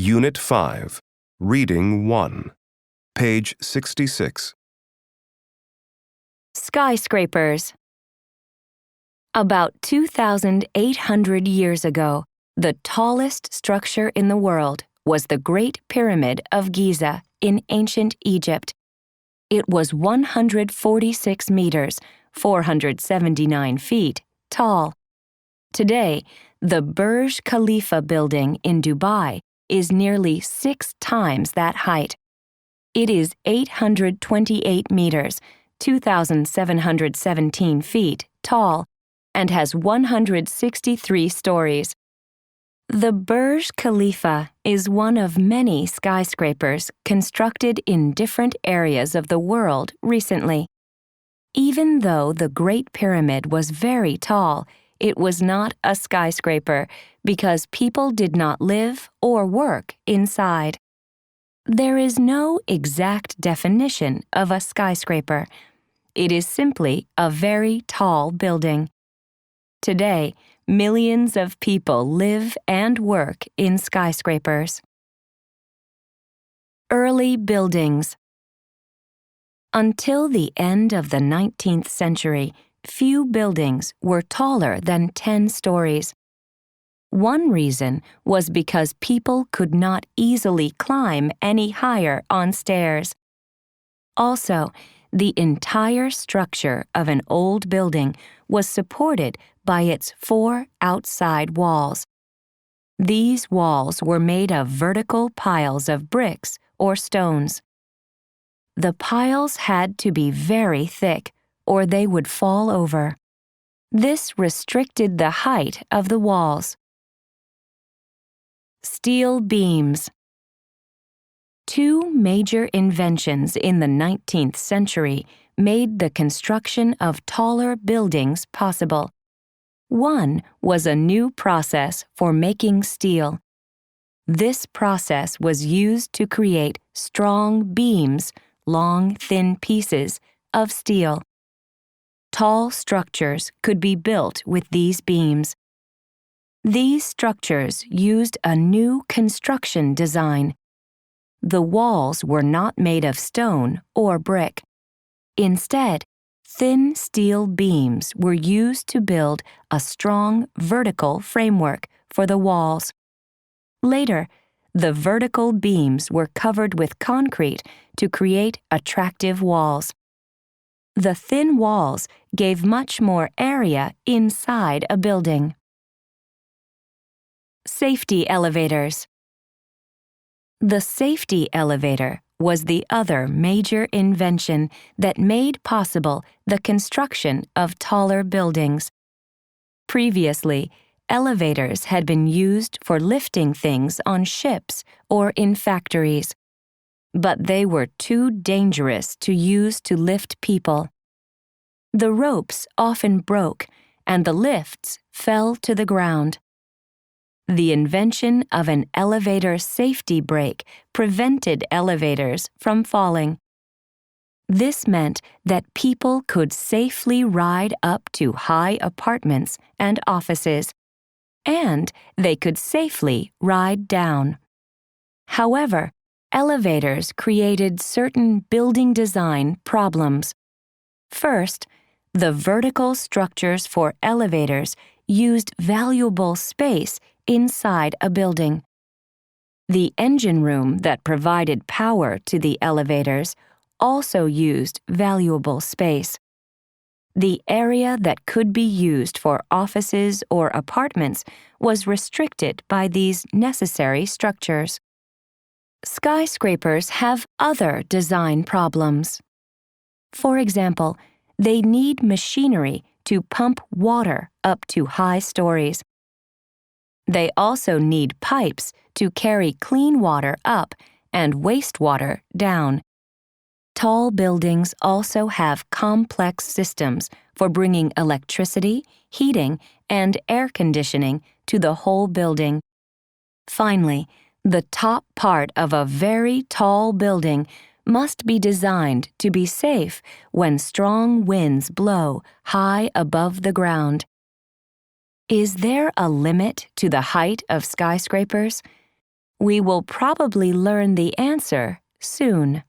Unit 5, Reading 1, page 66. Skyscrapers. About 2,800 years ago, the tallest structure in the world was the Great Pyramid of Giza in ancient Egypt. It was 146 meters, 479 feet, tall. Today, the Burj Khalifa building in Dubai is nearly 6 times that height. It is 828 meters, 2,717 feet, tall, and has 163 stories. The Burj Khalifa is one of many skyscrapers constructed in different areas of the world recently. Even though the Great Pyramid was very tall, it was not a skyscraper because people did not live or work inside. There is no exact definition of a skyscraper. It is simply a very tall building. Today, millions of people live and work in skyscrapers. Early buildings. Until the end of the 19th century, few buildings were taller than 10 stories. One reason was because people could not easily climb any higher on stairs. Also, the entire structure of an old building was supported by its 4 outside walls. These walls were made of vertical piles of bricks or stones. The piles had to be very thick, or they would fall over. This restricted the height of the walls. Steel beams. 2 major inventions in the 19th century made the construction of taller buildings possible. One was a new process for making steel. This process was used to create strong beams, long, thin pieces of steel. Tall structures could be built with these beams. These structures used a new construction design. The walls were not made of stone or brick. Instead, thin steel beams were used to build a strong vertical framework for the walls. Later, the vertical beams were covered with concrete to create attractive walls. The thin walls gave much more area inside a building. Safety elevators. The safety elevator was the other major invention that made possible the construction of taller buildings. Previously, elevators had been used for lifting things on ships or in factories, but they were too dangerous to use to lift people. The ropes often broke, and the lifts fell to the ground. The invention of an elevator safety brake prevented elevators from falling. This meant that people could safely ride up to high apartments and offices, and they could safely ride down. However, elevators created certain building design problems. First, the vertical structures for elevators used valuable space inside a building. The engine room that provided power to the elevators also used valuable space. The area that could be used for offices or apartments was restricted by these necessary structures. Skyscrapers have other design problems. For example, they need machinery to pump water up to high stories. They also need pipes to carry clean water up and wastewater down. Tall buildings also have complex systems for bringing electricity, heating, and air conditioning to the whole building. Finally, the top part of a very tall building must be designed to be safe when strong winds blow high above the ground. Is there a limit to the height of skyscrapers? We will probably learn the answer soon.